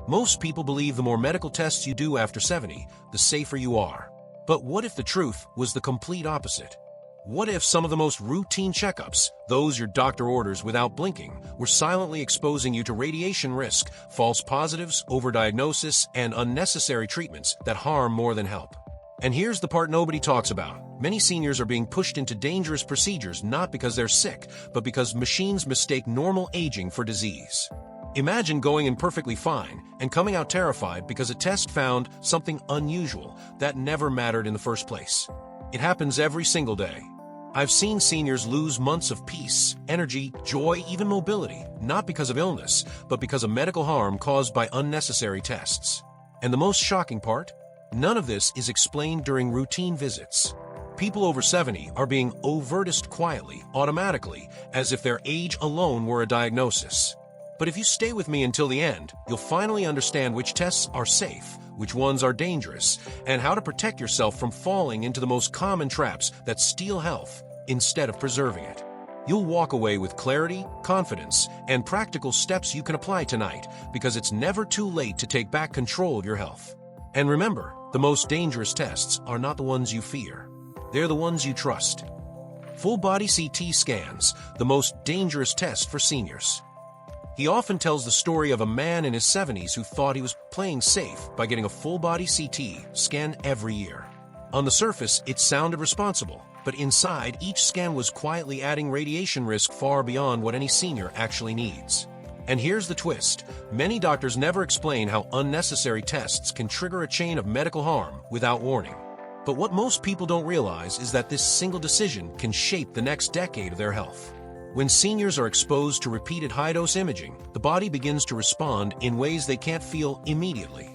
Most people believe the more medical tests you do after 70, the safer you are. But what if the truth was the complete opposite? What if some of the most routine checkups, those your doctor orders without blinking, were silently exposing you to radiation risk, false positives, overdiagnosis, and unnecessary treatments that harm more than help? And here's the part nobody talks about. Many seniors are being pushed into dangerous procedures not because they're sick, but because machines mistake normal aging for disease. Imagine going in perfectly fine and coming out terrified because a test found something unusual that never mattered in the first place. It happens every single day. I've seen seniors lose months of peace, energy, joy, even mobility, not because of illness, but because of medical harm caused by unnecessary tests. And the most shocking part? None of this is explained during routine visits. People over 70 are being overtest quietly, automatically, as if their age alone were a diagnosis. But if you stay with me until the end, you'll finally understand which tests are safe, which ones are dangerous, and how to protect yourself from falling into the most common traps that steal health instead of preserving it. You'll walk away with clarity, confidence, and practical steps you can apply tonight, because it's never too late to take back control of your health. And remember, the most dangerous tests are not the ones you fear. They're the ones you trust. Full-body CT scans, the most dangerous test for seniors. He often tells the story of a man in his 70s who thought he was playing safe by getting a full-body CT scan every year. On the surface, it sounded responsible, but inside, each scan was quietly adding radiation risk far beyond what any senior actually needs. And here's the twist. Many doctors never explain how unnecessary tests can trigger a chain of medical harm without warning. But what most people don't realize is that this single decision can shape the next decade of their health. When seniors are exposed to repeated high-dose imaging, the body begins to respond in ways they can't feel immediately.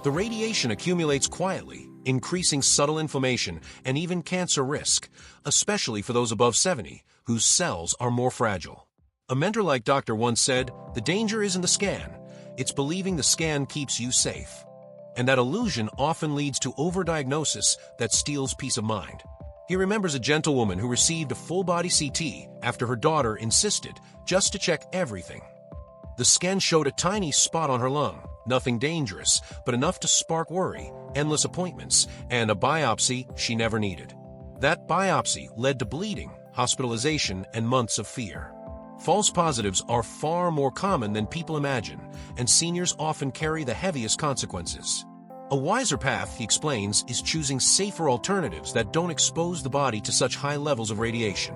The radiation accumulates quietly, increasing subtle inflammation and even cancer risk, especially for those above 70, whose cells are more fragile. A mentor-like doctor once said, "The danger isn't the scan, it's believing the scan keeps you safe." And that illusion often leads to overdiagnosis that steals peace of mind. He remembers a gentle woman who received a full-body CT after her daughter insisted, just to check everything. The scan showed a tiny spot on her lung, nothing dangerous, but enough to spark worry, endless appointments, and a biopsy she never needed. That biopsy led to bleeding, hospitalization, and months of fear. False positives are far more common than people imagine, and seniors often carry the heaviest consequences. A wiser path, he explains, is choosing safer alternatives that don't expose the body to such high levels of radiation.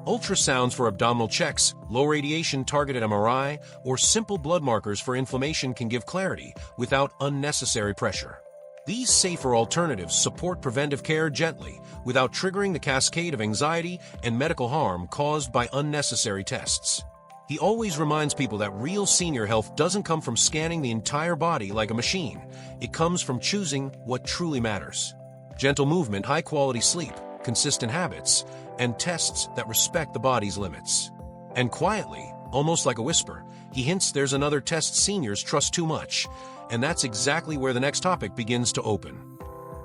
Ultrasounds for abdominal checks, low-radiation targeted MRI, or simple blood markers for inflammation can give clarity without unnecessary pressure. These safer alternatives support preventive care gently, without triggering the cascade of anxiety and medical harm caused by unnecessary tests. He always reminds people that real senior health doesn't come from scanning the entire body like a machine. It comes from choosing what truly matters. Gentle movement, high-quality sleep, consistent habits, and tests that respect the body's limits. And quietly, almost like a whisper, he hints there's another test seniors trust too much, and that's exactly where the next topic begins to open.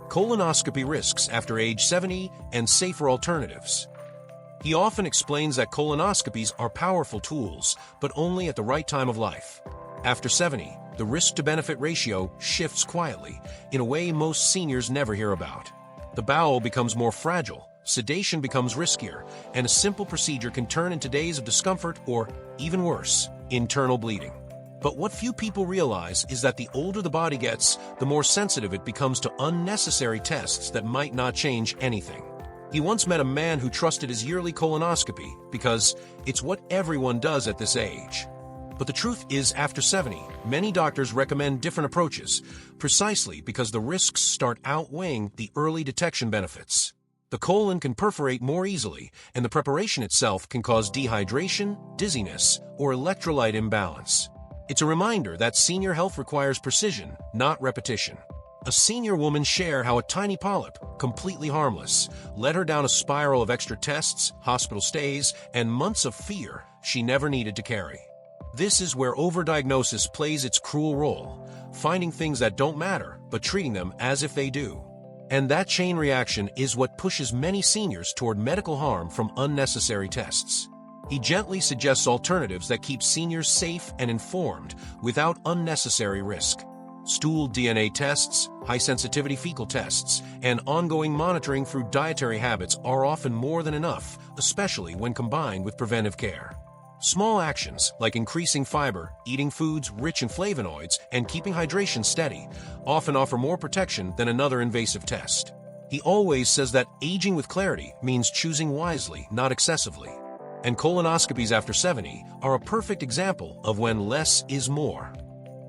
Colonoscopy risks after age 70 and safer alternatives. He often explains that colonoscopies are powerful tools, but only at the right time of life. After 70, the risk-to-benefit ratio shifts quietly, in a way most seniors never hear about. The bowel becomes more fragile, sedation becomes riskier, and a simple procedure can turn into days of discomfort or, even worse, internal bleeding. But what few people realize is that the older the body gets, the more sensitive it becomes to unnecessary tests that might not change anything. He once met a man who trusted his yearly colonoscopy because it's what everyone does at this age. But the truth is, after 70, many doctors recommend different approaches, precisely because the risks start outweighing the early detection benefits. The colon can perforate more easily, and the preparation itself can cause dehydration, dizziness, or electrolyte imbalance. It's a reminder that senior health requires precision, not repetition. A senior woman shared how a tiny polyp, completely harmless, led her down a spiral of extra tests, hospital stays, and months of fear she never needed to carry. This is where overdiagnosis plays its cruel role, finding things that don't matter, but treating them as if they do. And that chain reaction is what pushes many seniors toward medical harm from unnecessary tests. He gently suggests alternatives that keep seniors safe and informed without unnecessary risk. Stool DNA tests, high-sensitivity fecal tests, and ongoing monitoring through dietary habits are often more than enough, especially when combined with preventive care. Small actions, like increasing fiber, eating foods rich in flavonoids, and keeping hydration steady, often offer more protection than another invasive test. He always says that aging with clarity means choosing wisely, not excessively. And colonoscopies after 70 are a perfect example of when less is more.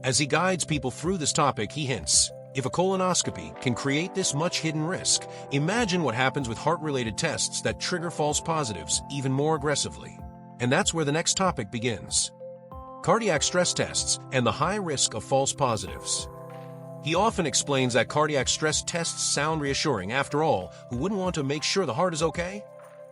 As he guides people through this topic, he hints, if a colonoscopy can create this much hidden risk, imagine what happens with heart-related tests that trigger false positives even more aggressively. And that's where the next topic begins. Cardiac stress tests and the high risk of false positives. He often explains that cardiac stress tests sound reassuring. After all, who wouldn't want to make sure the heart is okay?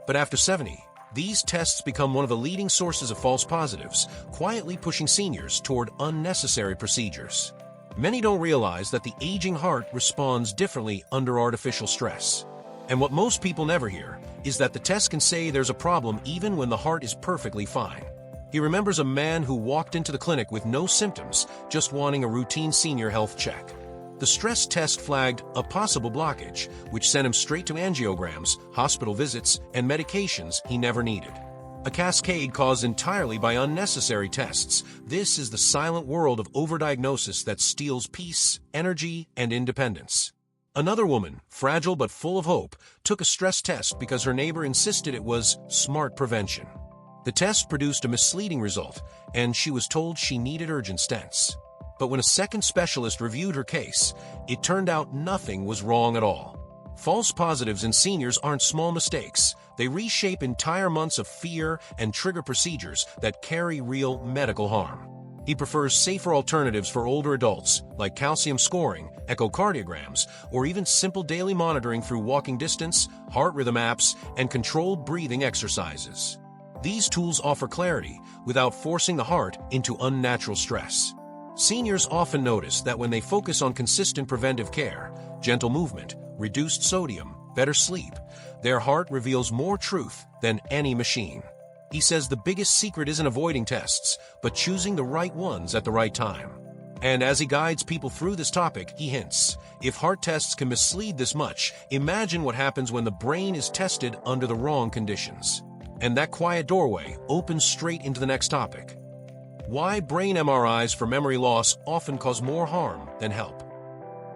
But after 70, these tests become one of the leading sources of false positives, quietly pushing seniors toward unnecessary procedures. Many don't realize that the aging heart responds differently under artificial stress. And what most people never hear is that the test can say there's a problem even when the heart is perfectly fine. He remembers a man who walked into the clinic with no symptoms, just wanting a routine senior health check. The stress test flagged a possible blockage, which sent him straight to angiograms, hospital visits, and medications he never needed. A cascade caused entirely by unnecessary tests. This is the silent world of overdiagnosis that steals peace, energy, and independence. Another woman, fragile but full of hope, took a stress test because her neighbor insisted it was smart prevention. The test produced a misleading result, and she was told she needed urgent stents. But when a second specialist reviewed her case, it turned out nothing was wrong at all. False positives in seniors aren't small mistakes. They reshape entire months of fear and trigger procedures that carry real medical harm. He prefers safer alternatives for older adults, like calcium scoring, echocardiograms, or even simple daily monitoring through walking distance, heart rhythm apps, and controlled breathing exercises. These tools offer clarity without forcing the heart into unnatural stress. Seniors often notice that when they focus on consistent preventive care, gentle movement, reduced sodium, better sleep, their heart reveals more truth than any machine. He says the biggest secret isn't avoiding tests, but choosing the right ones at the right time. And as he guides people through this topic, he hints, if heart tests can mislead this much, imagine what happens when the brain is tested under the wrong conditions. And that quiet doorway opens straight into the next topic. Why brain MRIs for memory loss often cause more harm than help.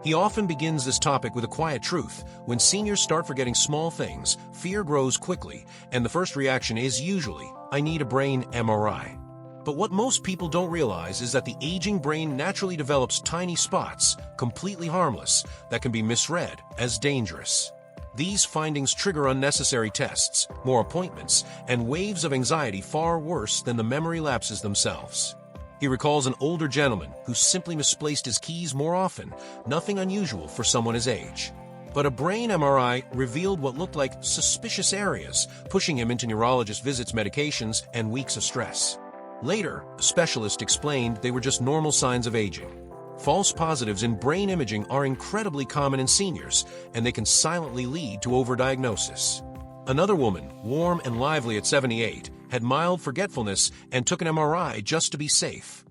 He often begins this topic with a quiet truth. When seniors start forgetting small things, fear grows quickly, and the first reaction is usually, I need a brain MRI. But what most people don't realize is that the aging brain naturally develops tiny spots, completely harmless, that can be misread as dangerous. These findings trigger unnecessary tests, more appointments, and waves of anxiety far worse than the memory lapses themselves. He recalls an older gentleman who simply misplaced his keys more often, nothing unusual for someone his age. But a brain MRI revealed what looked like suspicious areas, pushing him into neurologist visits, medications, and weeks of stress. Later, a specialist explained they were just normal signs of aging. False positives in brain imaging are incredibly common in seniors, and they can silently lead to overdiagnosis. Another woman, warm and lively at 78, had mild forgetfulness and took an MRI just to be safe.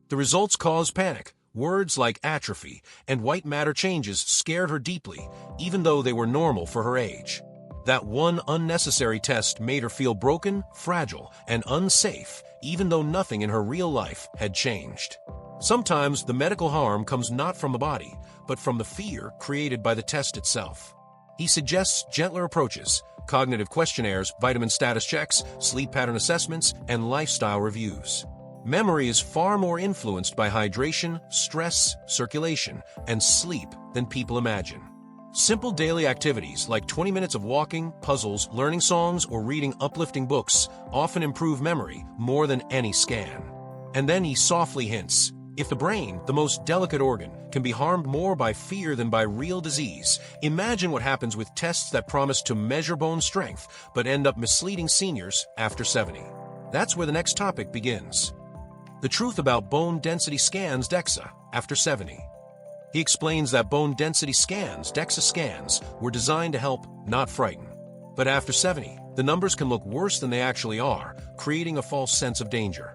The results caused panic. Words like atrophy and white matter changes scared her deeply, even though they were normal for her age. That one unnecessary test made her feel broken, fragile, and unsafe, even though nothing in her real life had changed. Sometimes the medical harm comes not from the body, but from the fear created by the test itself. He suggests gentler approaches, cognitive questionnaires, vitamin status checks, sleep pattern assessments, and lifestyle reviews. Memory is far more influenced by hydration, stress, circulation, and sleep than people imagine. Simple daily activities like 20 minutes of walking, puzzles, learning songs, or reading uplifting books often improve memory more than any scan. And then he softly hints, if the brain, the most delicate organ, can be harmed more by fear than by real disease, imagine what happens with tests that promise to measure bone strength but end up misleading seniors after 70. That's where the next topic begins. The truth about bone density scans DEXA after 70. He explains that bone density scans, DEXA scans, were designed to help, not frighten. But after 70, the numbers can look worse than they actually are, creating a false sense of danger.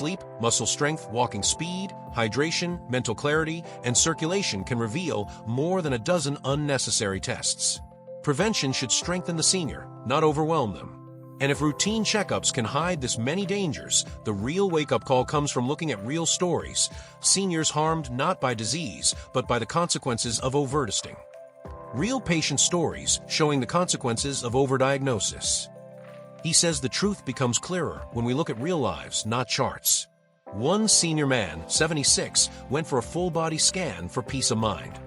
sleep, muscle strength, walking speed, hydration, mental clarity, and circulation can reveal more than a dozen unnecessary tests. Prevention should strengthen the senior, not overwhelm them. And if routine checkups can hide this many dangers, the real wake-up call comes from looking at real stories. Seniors harmed not by disease, but by the consequences of overdosing. Real patient stories showing the consequences of overdiagnosis. He says the truth becomes clearer when we look at real lives, not charts. One senior man, 76, went for a full-body scan for peace of mind.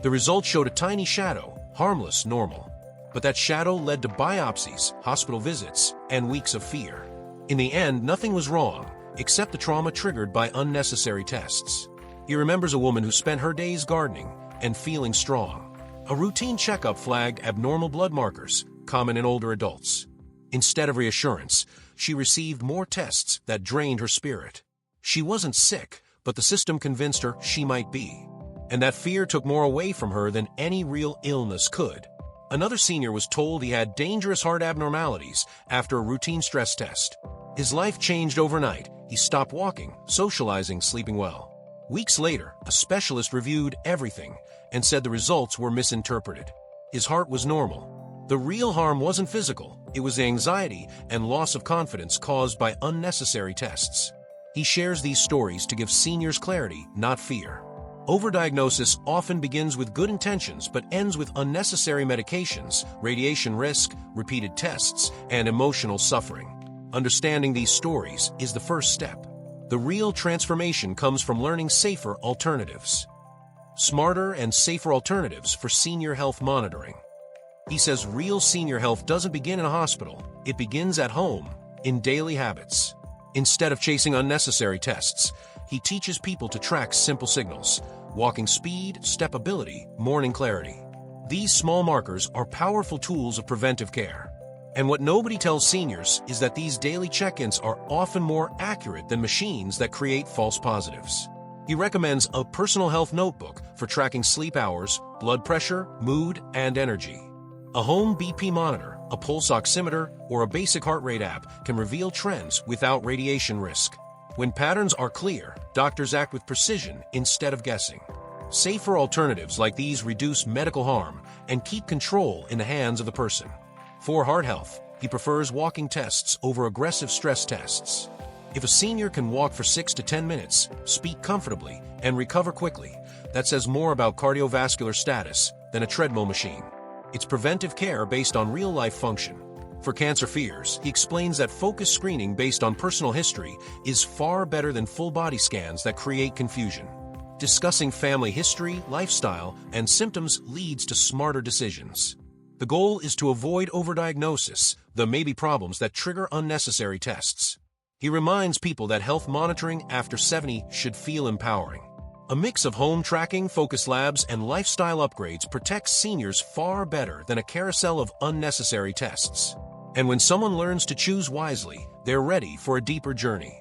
The results showed a tiny shadow, harmless, normal. But that shadow led to biopsies, hospital visits, and weeks of fear. In the end, nothing was wrong, except the trauma triggered by unnecessary tests. He remembers a woman who spent her days gardening and feeling strong. A routine checkup flagged abnormal blood markers, common in older adults. Instead of reassurance, she received more tests that drained her spirit. She wasn't sick, but the system convinced her she might be. And that fear took more away from her than any real illness could. Another senior was told he had dangerous heart abnormalities after a routine stress test. His life changed overnight. He stopped walking, socializing, sleeping well. Weeks later, a specialist reviewed everything and said the results were misinterpreted. His heart was normal. The real harm wasn't physical. It was the anxiety and loss of confidence caused by unnecessary tests. He shares these stories to give seniors clarity, not fear. Overdiagnosis often begins with good intentions but ends with unnecessary medications, radiation risk, repeated tests, and emotional suffering. Understanding these stories is the first step. The real transformation comes from learning safer alternatives. Smarter and safer alternatives for senior health monitoring. He says real senior health doesn't begin in a hospital. It begins at home, in daily habits. Instead of chasing unnecessary tests, he teaches people to track simple signals: walking speed, step ability, morning clarity. These small markers are powerful tools of preventive care. And what nobody tells seniors is that these daily check-ins are often more accurate than machines that create false positives. He recommends a personal health notebook for tracking sleep hours, blood pressure, mood, and energy. A home BP monitor, a pulse oximeter, or a basic heart rate app can reveal trends without radiation risk. When patterns are clear, doctors act with precision instead of guessing. Safer alternatives like these reduce medical harm and keep control in the hands of the person. For heart health, he prefers walking tests over aggressive stress tests. If a senior can walk for 6 to 10 minutes, speak comfortably, and recover quickly, that says more about cardiovascular status than a treadmill machine. It's preventive care based on real-life function. For cancer fears, he explains that focused screening based on personal history is far better than full-body scans that create confusion. Discussing family history, lifestyle, and symptoms leads to smarter decisions. The goal is to avoid overdiagnosis, the maybe problems that trigger unnecessary tests. He reminds people that health monitoring after 70 should feel empowering. A mix of home tracking, focus labs, and lifestyle upgrades protects seniors far better than a carousel of unnecessary tests. And when someone learns to choose wisely, they're ready for a deeper journey.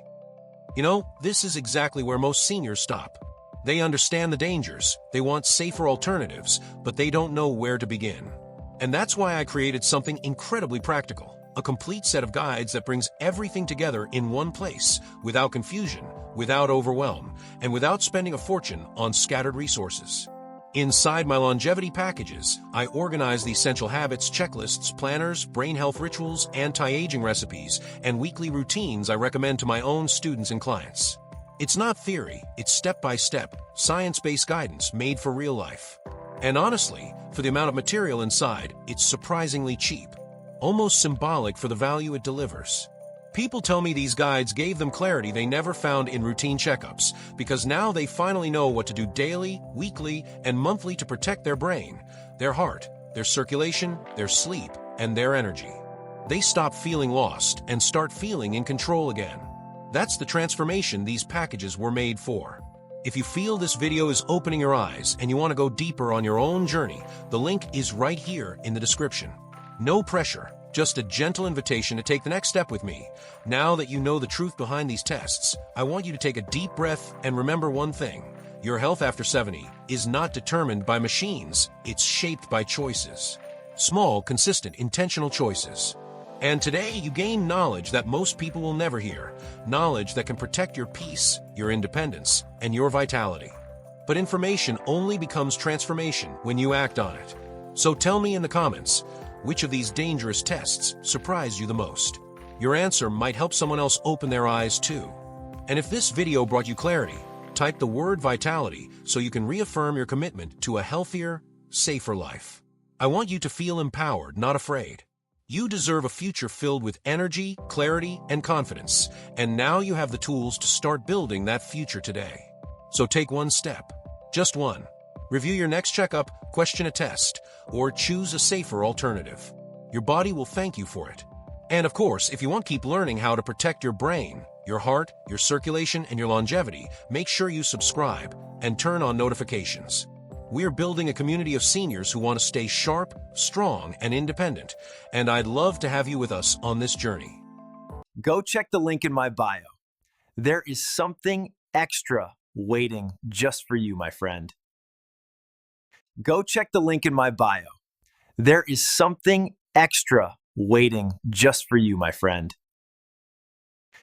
You know, this is exactly where most seniors stop. They understand the dangers, they want safer alternatives, but they don't know where to begin. And that's why I created something incredibly practical, a complete set of guides that brings everything together in one place, without confusion, without overwhelm, and without spending a fortune on scattered resources. Inside my longevity packages, I organize the essential habits, checklists, planners, brain health rituals, anti-aging recipes, and weekly routines I recommend to my own students and clients. It's not theory, it's step-by-step, science-based guidance made for real life. And honestly, for the amount of material inside, it's surprisingly cheap, almost symbolic for the value it delivers. People tell me these guides gave them clarity they never found in routine checkups, because now they finally know what to do daily, weekly, and monthly to protect their brain, their heart, their circulation, their sleep, and their energy. They stop feeling lost and start feeling in control again. That's the transformation these packages were made for. If you feel this video is opening your eyes and you want to go deeper on your own journey, the link is right here in the description. No pressure, just a gentle invitation to take the next step with me. Now that you know the truth behind these tests, I want you to take a deep breath and remember one thing. Your health after 70 is not determined by machines, it's shaped by choices. Small, consistent, intentional choices. And today you gain knowledge that most people will never hear. Knowledge that can protect your peace, your independence, and your vitality. But information only becomes transformation when you act on it. So tell me in the comments, which of these dangerous tests surprised you the most? Your answer might help someone else open their eyes too. And if this video brought you clarity, type the word vitality so you can reaffirm your commitment to a healthier, safer life. I want you to feel empowered, not afraid. You deserve a future filled with energy, clarity, and confidence, and now you have the tools to start building that future today. So take one step, just one. Review your next checkup, question a test, or choose a safer alternative. Your body will thank you for it. And of course, if you want to keep learning how to protect your brain, your heart, your circulation, and your longevity, make sure you subscribe and turn on notifications. We're building a community of seniors who want to stay sharp, strong, and independent, and I'd love to have you with us on this journey. Go check the link in my bio. There is something extra waiting just for you, my friend. Go check the link in my bio. There is something extra waiting just for you, my friend.